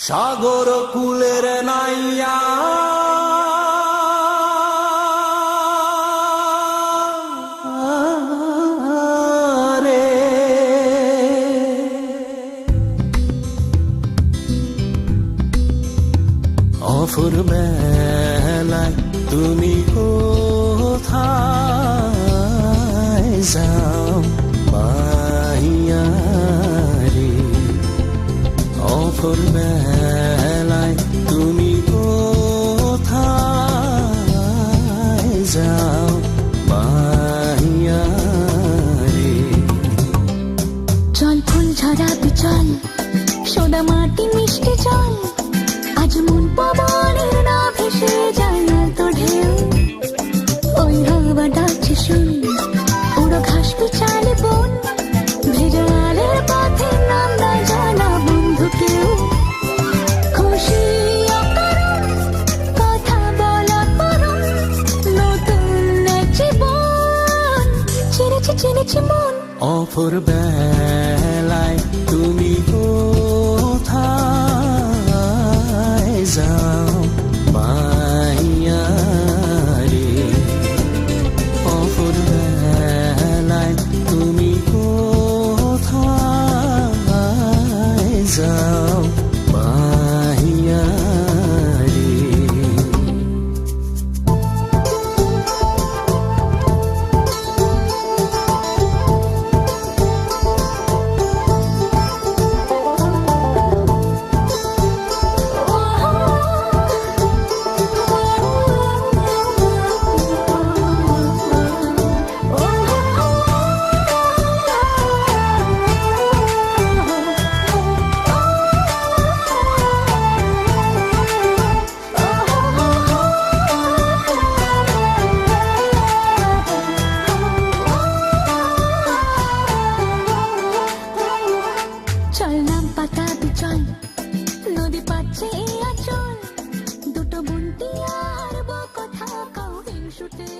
সাগর কুলের নাইয়া রে অফুর বেলায় তুমি কোথায় যাও মাহিয়া রে অফুর বেলায় তুমি কোথায় যাও মাহিয়া রে চল ফুল ঝরাবি চল সোদা মাটি মিষ্টি জল আজ মন পবনের না ভেসে যায় না তো ঢেউ ওই হাওয়া ডাকছে শুন পুরো ঘাস পিছালে বন ভেজা আলের পথে নাম না জানা বন্ধু কেউ খুশি অকারণ কথা বলা পরম নতুন এক জীবন চিনেছি মন অফুর বেলায় তুমি কোথায় যাও মাইয়া রে অফুর বেলায় তুমি কোথায় যাও মাইয়া রে চল নাম পাতাবি চল নদী পাচ্ছে আচল দুটো বুনটি আর কথা কাউ হিংসুটে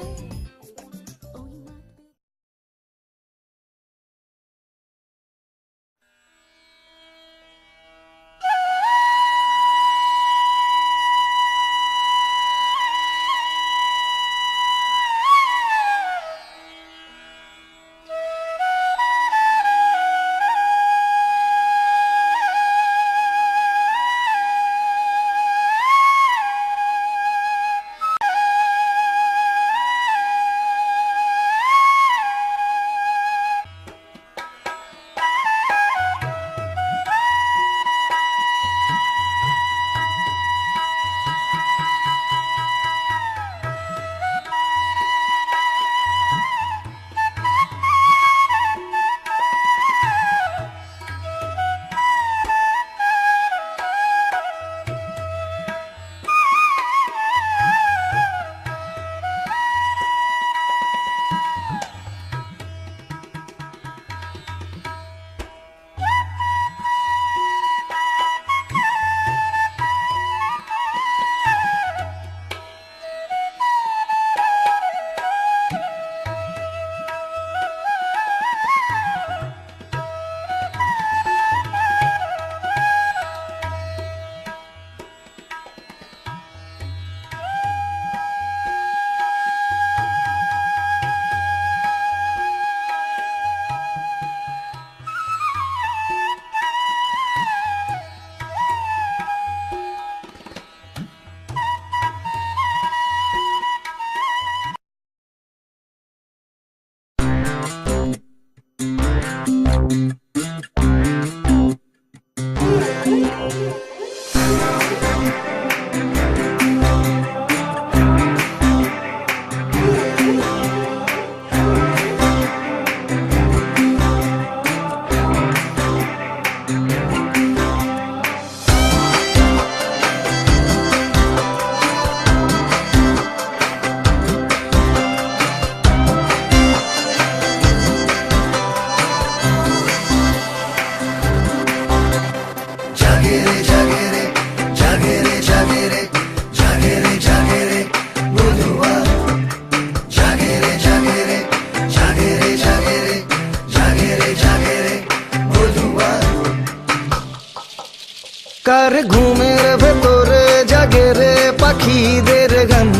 কার ঘুমের ভেতরে জাগে রে পাখিদের গান,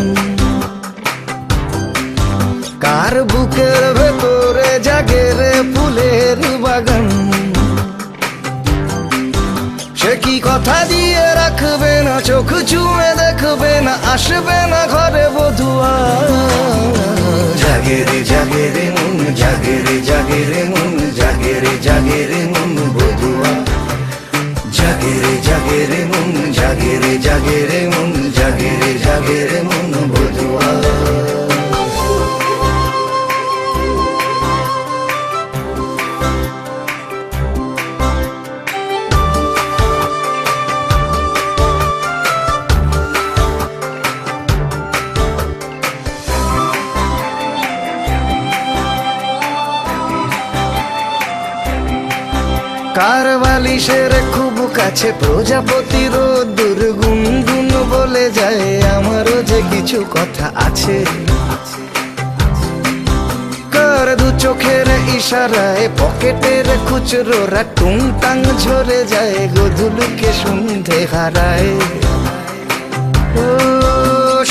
কার বুকের ভেতরে জাগে রে ফুলের বাগান। সে কি কথা দিয়ে রাখবে না, চোখ চুমে দেখবে না, আসবে না ঘরে বধুয়া। জাগে রে জাগে রে মন, জাগে রে জাগে রে মন, জাগে রে জাগে রে মন বধুয়া। জাগে রে জাগে রে মন, জাগে রে জাগে রে মন, জাগে রে জাগে রে মন বধুয়া। কার বালিশের খুব কাছে প্রজাপতি রোদ্দুর গুনগুন বলে যায়, আমারও যে কিছু কথা আছে। কার দু চোখের ইশারায় পকেটের খুচরোরা টুংটাং ঝরে যায়, গধুলুকে সন্ধে হারায়। ও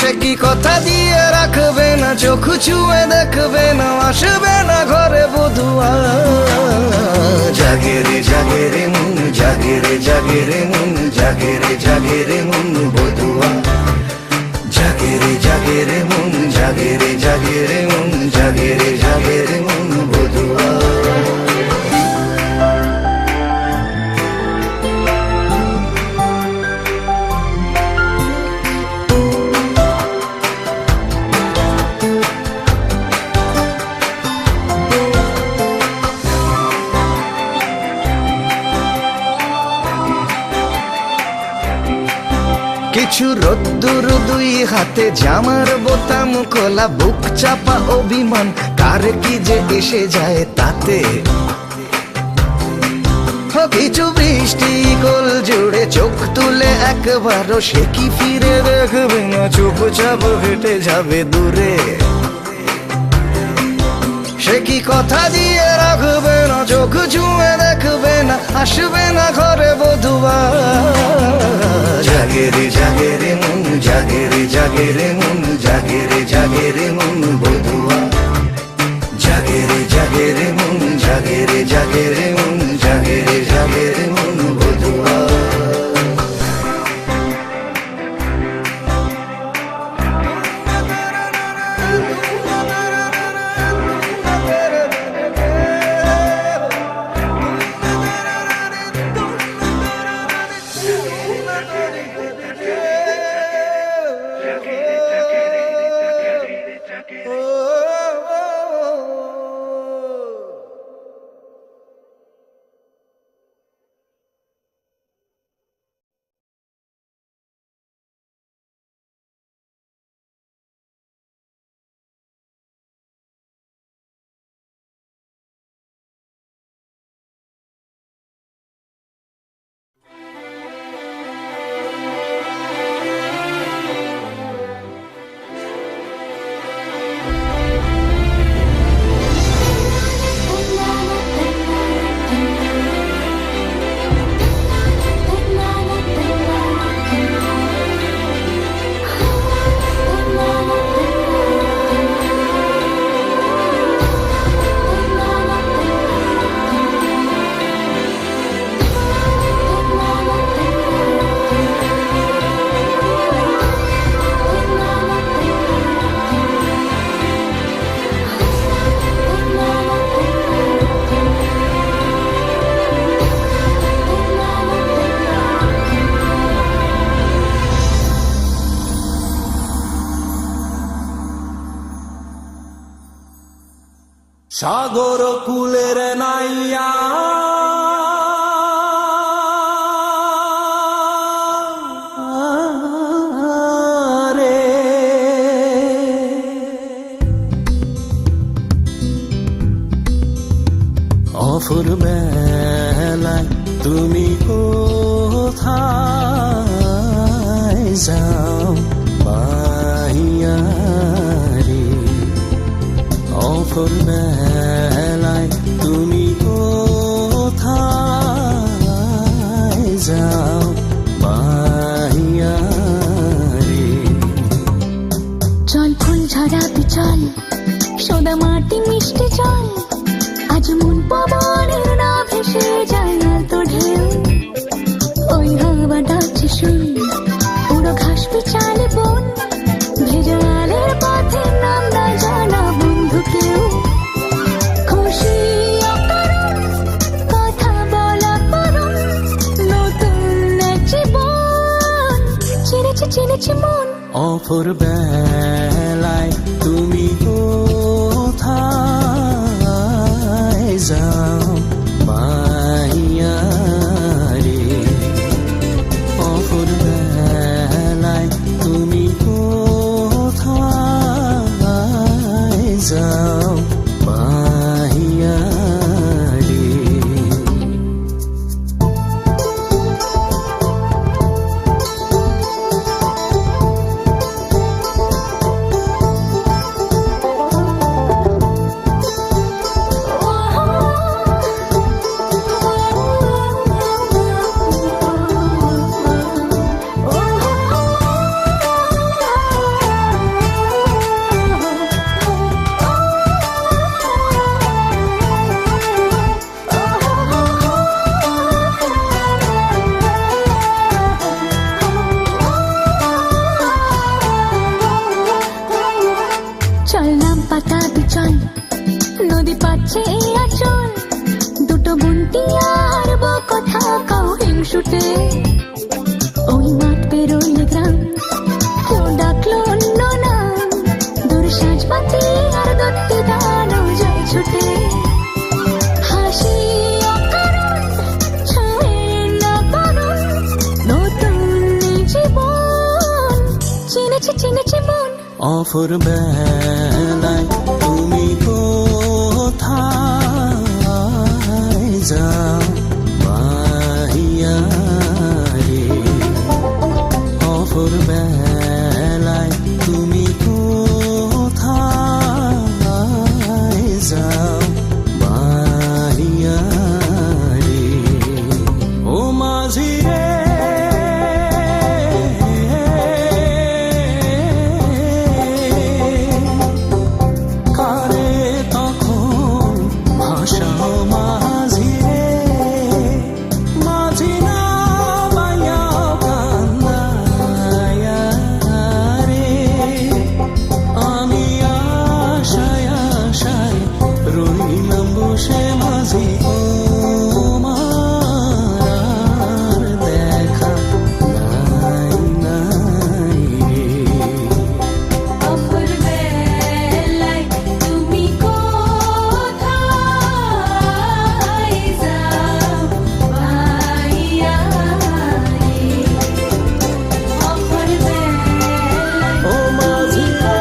সে কি কথা দিয়ে রাখবে না, চোখ ছুঁয়ে দেখবে না, আসবে না ঘরে বধুয়া। জাগে রে জাগে রে মন, জাগে রে জাগে রে মন, জাগে রে জাগে রে মন বধুয়া। জাগে রে জাগে রে মন, জাগে রে জাগে রে মন, জাগে রে জাগে রে মন বধুয়া। কিছু রোদ্দুর দুই হাতে, জামার বোতাম খোলা, বুক চাপা অভিমান, কার কি যে এসে যায় তাতে। কিছু বৃষ্টি কোল জুড়ে, চোখ তুলে একবারও সে কি ফিরে দেখবে না, চুপচাপ হেঁটে যাবে দূরে। সে কি কথা দিয়ে রাখবে না, চোখ ছুঁয়ে দেখবে না, আসবে না ঘরে বধুয়া। জাগে রে জাগে রে মন, জাগে রে জাগে রে মন, জাগে রে জাগে রে মন বধুয়া। জাগে রে জাগে রে মন, জাগে রে জাগে রে মন, জাগে রে জাগে রে মন বধুয়া। সাগর কুলের নাইয়া রে অফুর বেলায় তুমি কোথায় যাও মাহিয়া রে। অফুর বেলায় তুমি কোথায় যাও চিনেছে মন। অপর বেলায় তুমি কোথায় যাও মাইয়া রে, অপর বেলায় তুমি কোথায় যাও মাইয়া রে। চল না পাতাবি চল, নদী পাচ্ছে এই আচল, দুটো বুনটি আর কথা কাউ হিংসুটে। ওই মাঠ পেরোলে গ্রাম, কেউ ডাকলো অন্য নাম, দূর সাজবাতি আর দত্তি দানো যায় ছুটে। হাসি অকারণ, ছুঁয়ে না পারণ, নতুন জীবন চিনেছে চিনেছে মন। অপর বেলায় তুমি কোথায় যাও মাইয়া রে, অপর বেলায় তুমি কোথায় যাও মাইয়া রে। ও মাঝি রে, কারে তখন ভাষাও মাঝি রে, মাঝি না মাইয়া কান্দায়া রে। আমি আশায় আশায় রইলাম বসে মাঝি, তোমার দেখা নাই নাই রে। অপর বেলায় তুমি কোথায় যাও মাইয়া রে, অপর বেলায় ও মাঝি রে,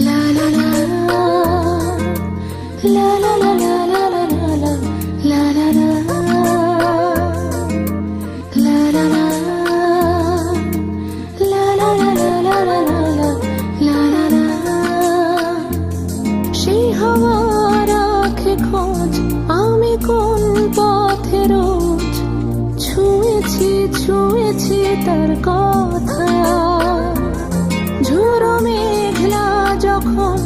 la la la la la la la la la la la la la la la la সেই হাওয়া রাখে খোঁজ আমি কোন পথে রোজ ছুঁয়েছি ছুঁয়েছি তার কথা। ঝোড়ো মেঘলা যখন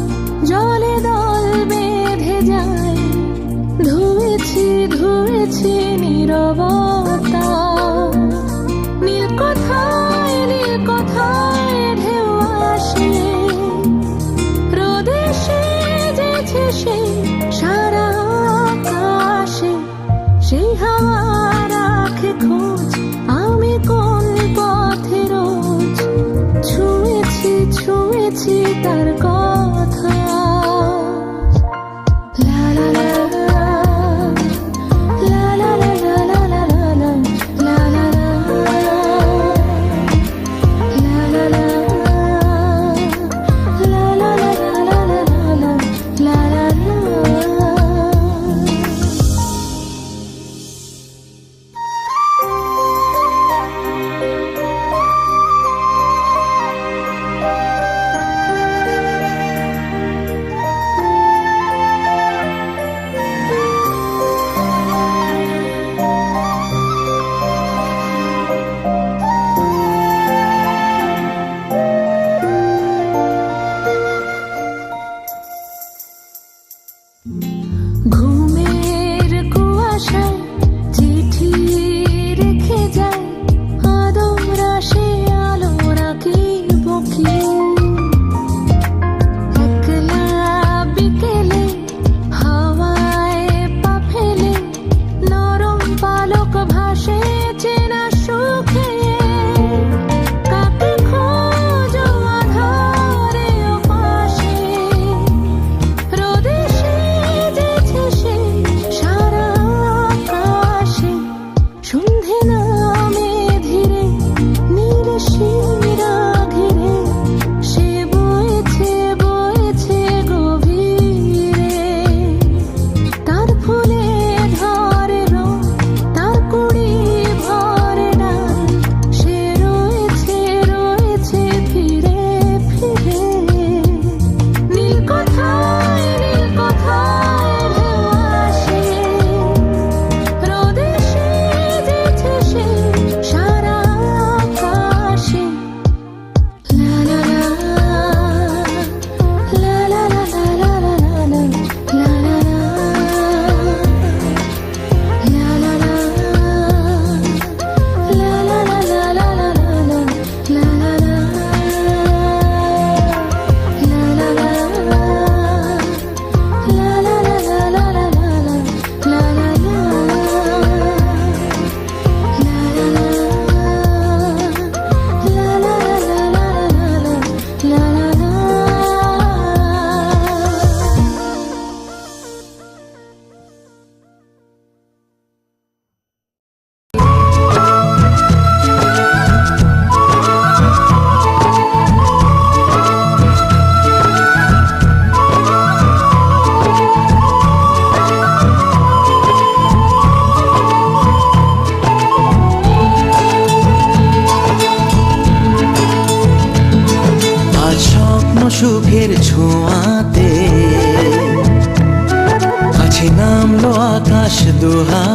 জলে দল বেঁধে যায়, ধুয়েছি ধুয়েছি নীরবতা। নীল কথায় ঢেউ আসে, রোদে সেজেছে সে সারা আকাশে। সেই হাওয়া রাখে খোঁজ আমি কোন পথে রোজ ছুঁয়েছি ছুঁয়েছি তার কথা। লা লা লা লা লা লা লা লা লা লা লা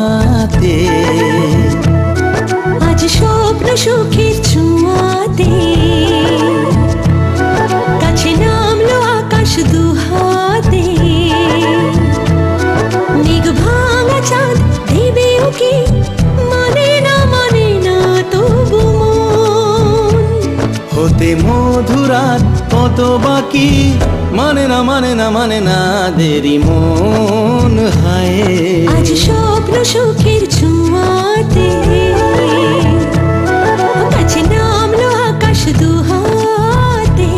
হাতে। আজ স্বপ্ন সুখের ছোঁয়াতে কাছে নামলো আকাশ দুহাতে। মেঘ ভাঙা চাঁদ দেবে ওকে মানে না তবু মন। হতে মধুরাত কত বাকি মানে না দেরি মন হায়। আজ স্বপ্ন সুখের ছোঁয়াতে কাছে নামলো আকাশ দুহাতে।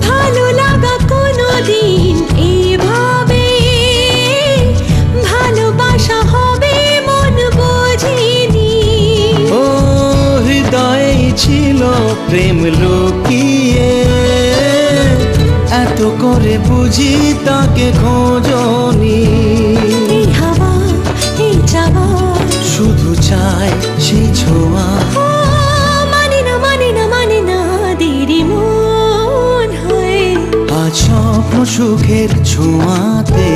ভালো লাগা কোনোদিন এভাবে ভালোবাসা হবে মন বোঝেনি। ও হৃদয়ে ছিল প্রেম লুকিয়ে, এত করে বুঝি তাকে খোঁজনি। এই হাওয়া এই চাওয়া শুধু চাই সেই ছোঁয়া। ও মানে না দেরি মন হয়। আজ স্বপ্ন সুখের ছোঁয়াতে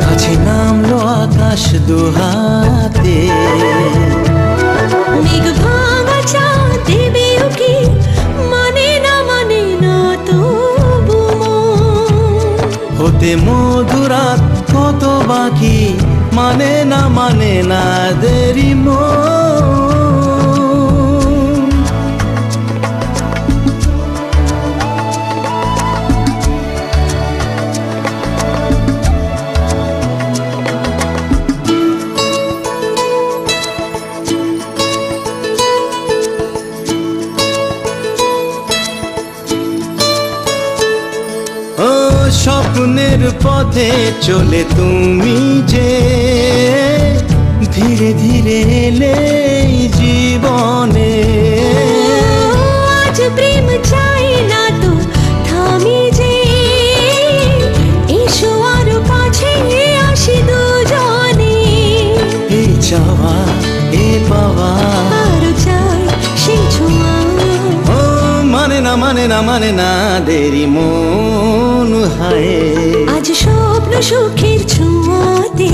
কাছে নামলো আকাশ দুহাতে। মেঘ ভাঙা চাঁদ দেবে ওকে মানে না তবু মন। হতে মধুরাত কত বাকি মানে না দেরি মন। ও স্বপ্নের পথে চলে তুমি যে ধীরে ধীরে এলে এই জীবনে। আজ প্রেম চাই না তো থামি যে এসো আরো কাছে আসি দুজনে। এই চাওয়া এ পাওয়া আরো চাই সেই ছোঁয়া। ও মানে না দেরি মন হায়। আজ স্বপ্ন সুখের ছোঁয়াতে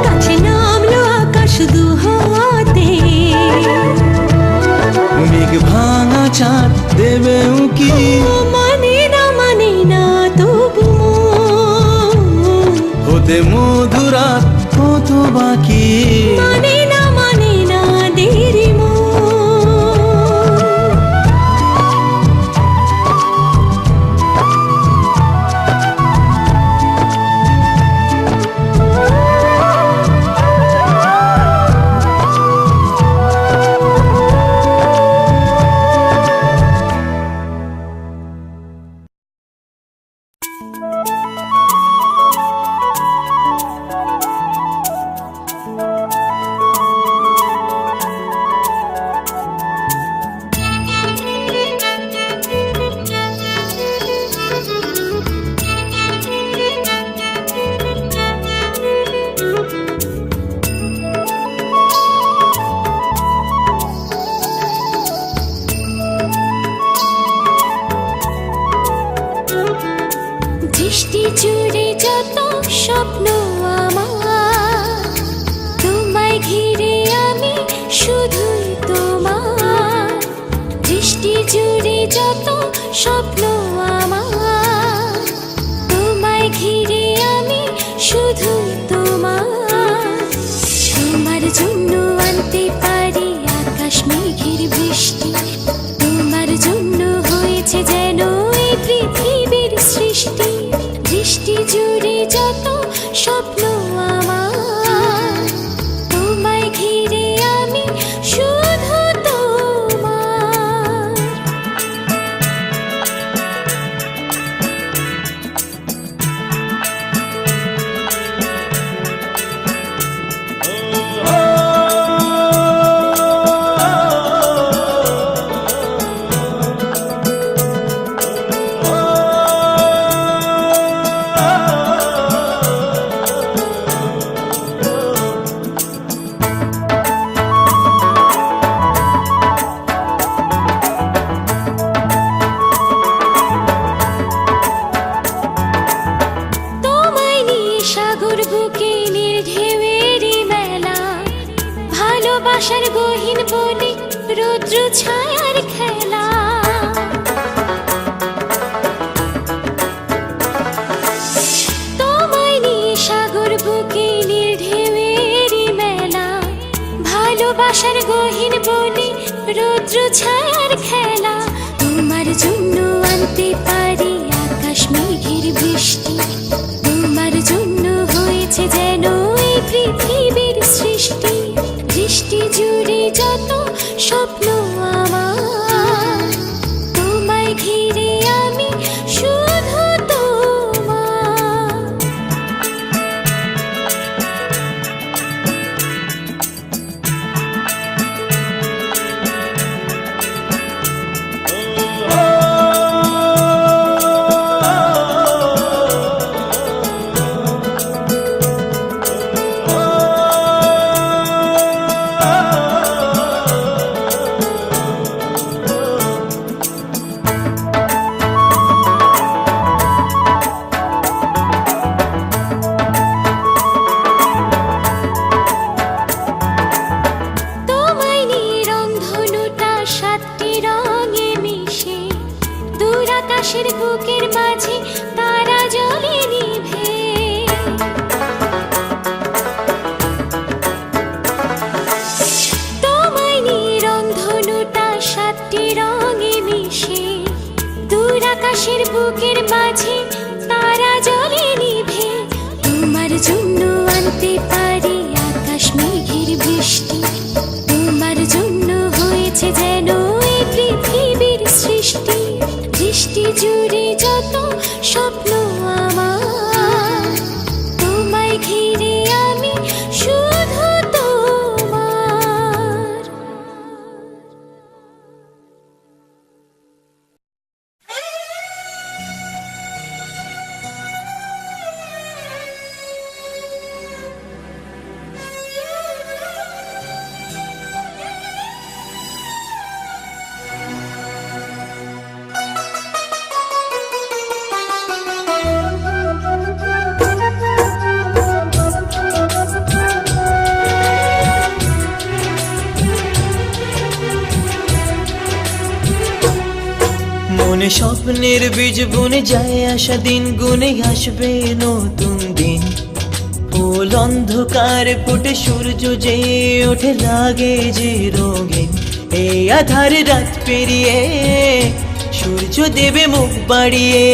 কাছে নামলো আকাশ দুহাতে। মেঘ ভাঙা চাঁদ দেবে উকি ও মানে না তবু মন। হতে মধুরাত কত বাকি মানে না দেরি মন। দৃষ্টি জুড়ে যত স্বপ্ন আমার, তোমায় ঘিরে আমি শুধুই তোমার। দৃষ্টি জুড়ে যত স্বপ্ন আমার, তোমায় ঘিরে আমি শুধুই তোমার। তোমার জন্য আনতে পারি আকাশ মেঘের বৃষ্টি, তোমার জন্য হয়েছে যেন এই পৃথিবীর সৃষ্টি। দৃষ্টি জুড়ে যত স্বপ্ন আমার, তোমায় ঘিরে আমি শুধু তোমার। ছায়ার খেলা। তোমায় নিয়ে সাগর বুকে নীল ঢেউয়েরই মেলা, ভালোবাসার গহীন বনে রৌদ্র ছায়ার খেলা। তোমার জন্য আনতে পারি আকাশ মেঘের বৃষ্টি, তোমার জন্য হয়েছে যেন এই পৃথিবীর সৃষ্টি। দৃষ্টি জুড়ে যত স্বপ্ন আমার, তোমায় ঘিরে আমি শুধু তোমার। তোমায় নিয়ে রংধনুটা সাতটি রঙে মিশে, দূর আকাশের বুকের মাঝে তারা জ্বলে নিভে। তোমায় নিয়ে রংধনুটা সাতটি রঙে মিশে, দূর আকাশের বুকের মাঝে তারা জ্বলে নিভে। তোমার জন্য আনতে পারি আকাশ মেঘের বৃষ্টি, তোমার জন্য হয়েছে যেন এই পৃথিবীর সৃষ্টি। দৃষ্টি জুড়ে যত স্বপ্ন আমার, তোমায় ঘিরে আমি শুধু তোমার। মনে স্বপ্নের বীজ বুনে যায়, আসা দিন গুনে আসবে নতুন দিন। ফুল অন্ধকার ফুটে সূর্য যে ওঠে লাগে যে রঙিন। এই আধার রাত পেরিয়ে সূর্য দেবে মুখ বাড়িয়ে,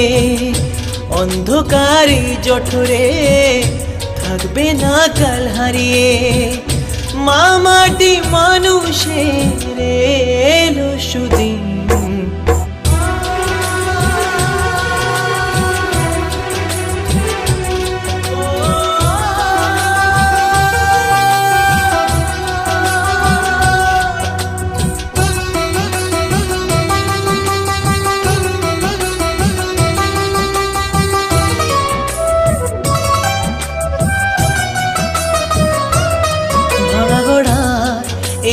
অন্ধকারে জঠরে থাকবে না কাল হারিয়ে। মা মাটি মানুষের এলো সুদিন,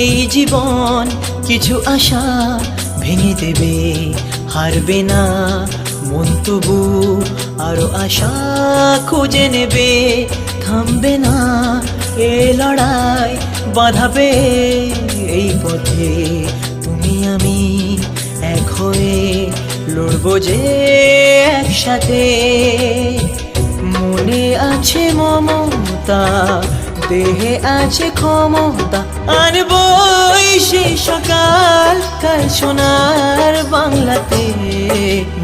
এই জীবন কিছু আশা ভেঙে দেবে, হারবে না মন তবু আরো আশা খুঁজে নেবে। থামবে না এ লড়াই, বাঁধাবে এই পথে তুমি আমি এক হয়ে লড়বো যে একসাথে। মনে আছে মমতা, দেহে আছে ক্ষমতা, আনবই সে সকাল কাল সোনার বাংলাতে।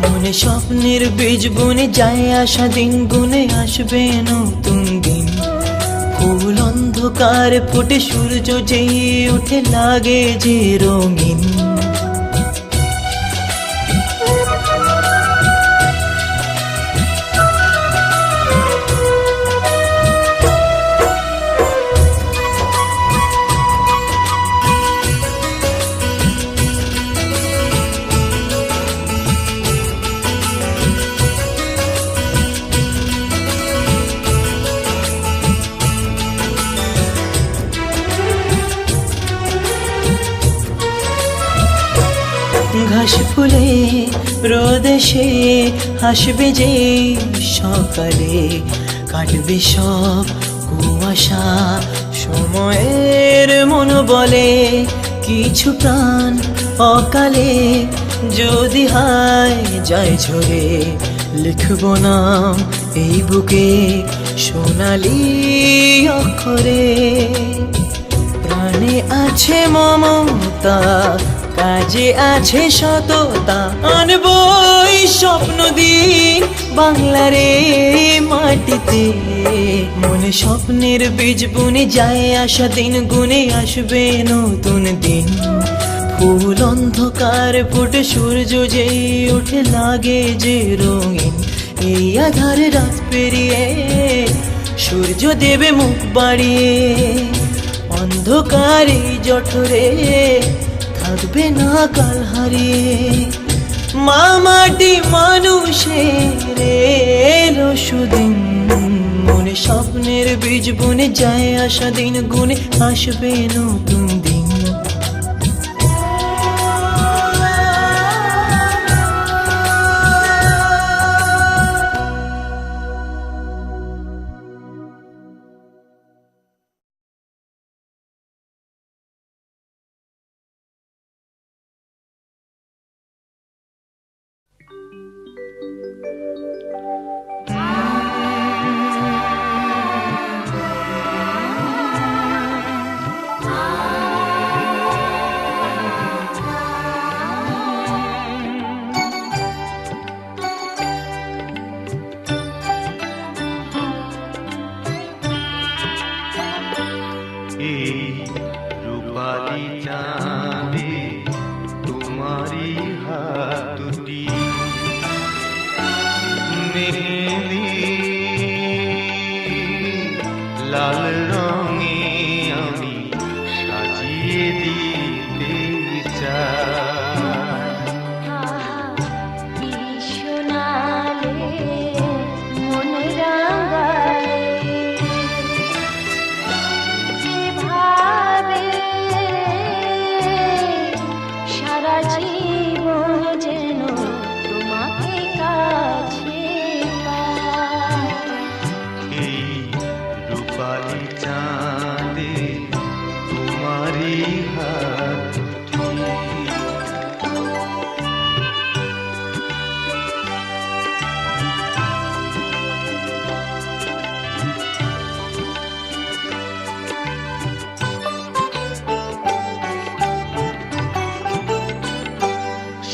মনে স্বপ্নের বীজ বুনে যায়, আসা দিন গুনে আসবে নতুন দিন। ফুল অন্ধকার ফুটে সূর্য যেই উঠে লাগে যে রঙিন। ঘাস ফুলে রোদেশে হাসবে যে সকালে, কাটবে সব কুয়াশা সময়ের মন বলে। কিছু প্রাণ অকালে যদি হায় যায় ঝরে, লিখব নাম এই বুকে সোনালি অক্ষরে। প্রাণে আছে মমতা, কাজে আছে সততা, আনবই স্বপ্ন দিন বাংলারে মাটিতে। মনে স্বপ্নের বীজ বুনে যায় আসা দিন, গুনে আসবে নতুন দিন। ফুল অন্ধকার ফুটে সূর্য যেই উঠে লাগে যে রঙিন। এই আধারে রাত পেরিয়ে সূর্য দেবে মুখ বাড়িয়ে, অন্ধকারে জঠরে থাকবে না কাল হারিয়ে। মা মাটি মানুষের এলো সুদিন, মনে স্বপ্নের বীজ বুনে যায় আসা দিন, গুনে আসবে নতুন দিন। রূপালী চাঁদে তোমারি হাত দুটি, মেহেদি লাল রঙে আমি সাজিয়ে দিতে চাই। রূপালী চাঁদে তোমারি হাত দুটি।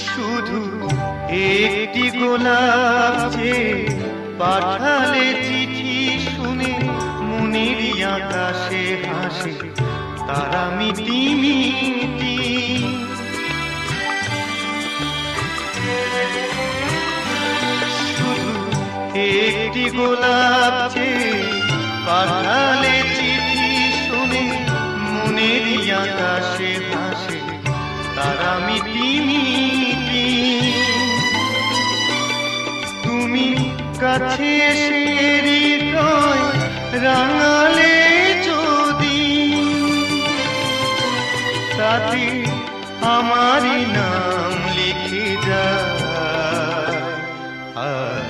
শুধু একটি গোলাপ যে পাঠালে চিঠি শুনে, মনের আকাশে হাসে তারা মিটি মিটি। শুধু একটি গোলাপ যে পাঠালে চিঠি শুনে, মনের আকাশে হাসে তারা মিটি মিটি। তুমি কাছে এসে হৃদয় রাঙালে যদি, তাতে আমারই নাম লিখে যায়, আর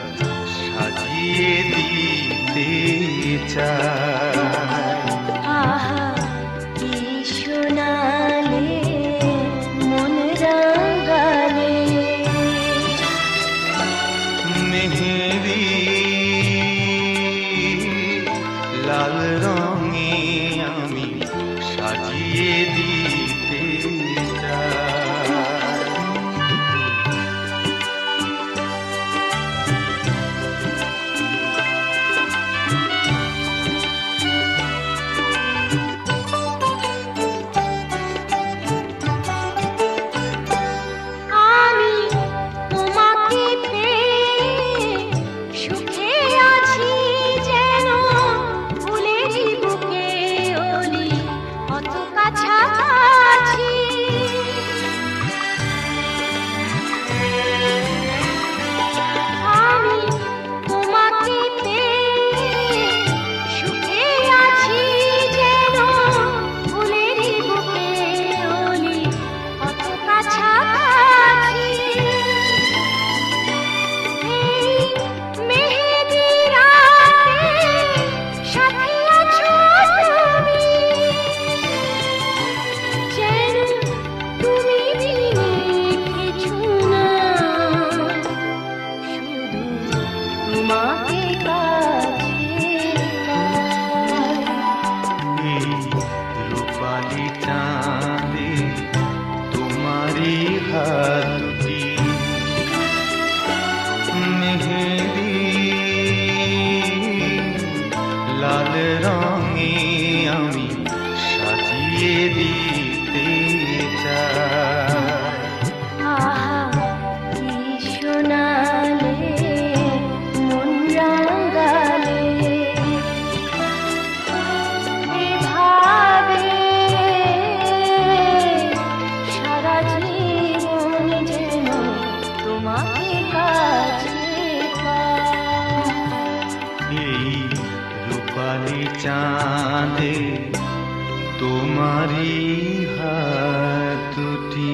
সাজিয়ে দিতে চাই। মেহেদি লাল রঙে আমি সাজিয়ে দিতে চাই। সুখে আছি যেন ভুলে জীবন তোমাকে কাছে পাই। এই রূপালি চাঁদে তোমারই হাত দুটি মেহেদি লাল রঙে আমি সাজিয়ে দিতে চাই। আহা কি শোনালে মন রাঙালে এভাবে সারা জীবন যেন তোমাকে কাছে পাই। এই রূপালি চাঁদে তোমারই হাত দুটি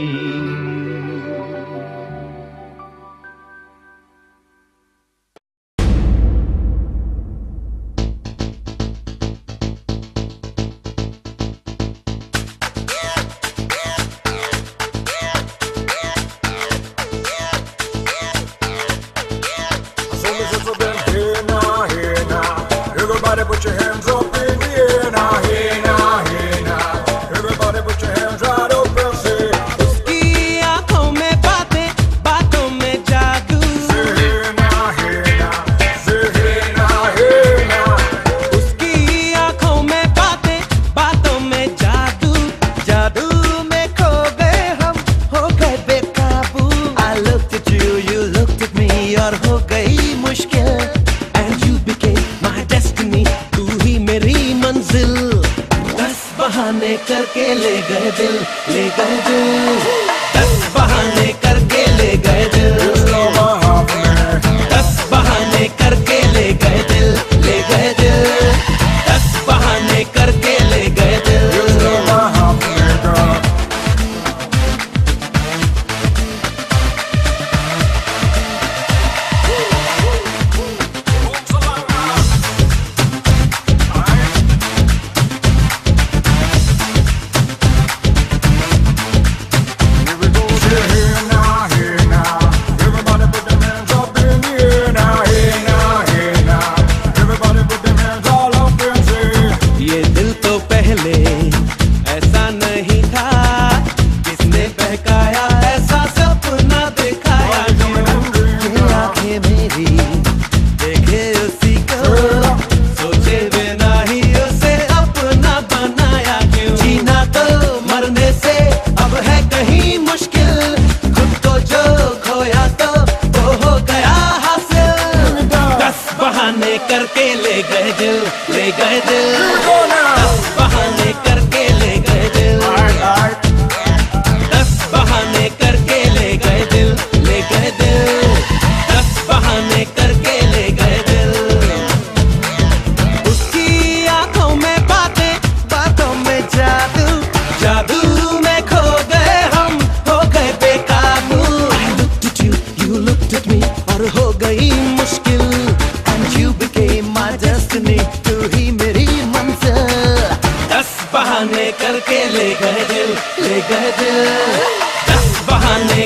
So me just a been here now, here now. Everybody put your hands up in the air now, here now, here now. Everybody put your hands right up and say, उसकी आंखों में बातें, बातों में जादू, say here now, here now. Say here now, here now. उसकी आंखों में बातें, बातों में जादू, जादू में खो गए हम, हो गए बेकाबू। I looked at you, you looked at me, और हो गई मुश्किल, and you became my destiny, तू ही मेरी मंजिल। 10 बहाने करके ले गए दिल, ले गए दिल, 10 बहाने करके ले गए दिल, It's not my heart for me. 10 बहाने करके ले गए दिल, ले गए दिल, 10 बहाने करके ले गए दिल। It's not my heart for me, girl. Here we go. Say here now, here now. Everybody put them hands up in the air now, here now, here now. Everybody put them hands all up and say, ये दिल तो पहले ऐसा नहीं था, किसने बहकाया ऐसा सपना दिखाया क्यों? आंखें मेरी देखे उसी को, सोचे बिना ही उसे अपना बनाया क्यों? जीना तो मरने से अब है कहीं मुश्किल, खुद को जो खोया तो वो हो गया हासिल। 10 बहाने करके ले गए दिल, ले गए दिल, go now. 10 बहाने करके ले गए दिल, Alright, alright. 10 बहाने करके ले गए दिल, ले गए दिल, 10 बहाने करके ले गए दिल। उसकी आंखों में बातें, बातों में जादू, जादू में खो गए हम, हो गए बेकाबू। I looked at you, you looked at me, और हो गई मुश्किल, and you became my destiny, तू ही मेरी मंजिल। 10 बहाने करके ले गए दिल, ले गए दिल, 10 बहाने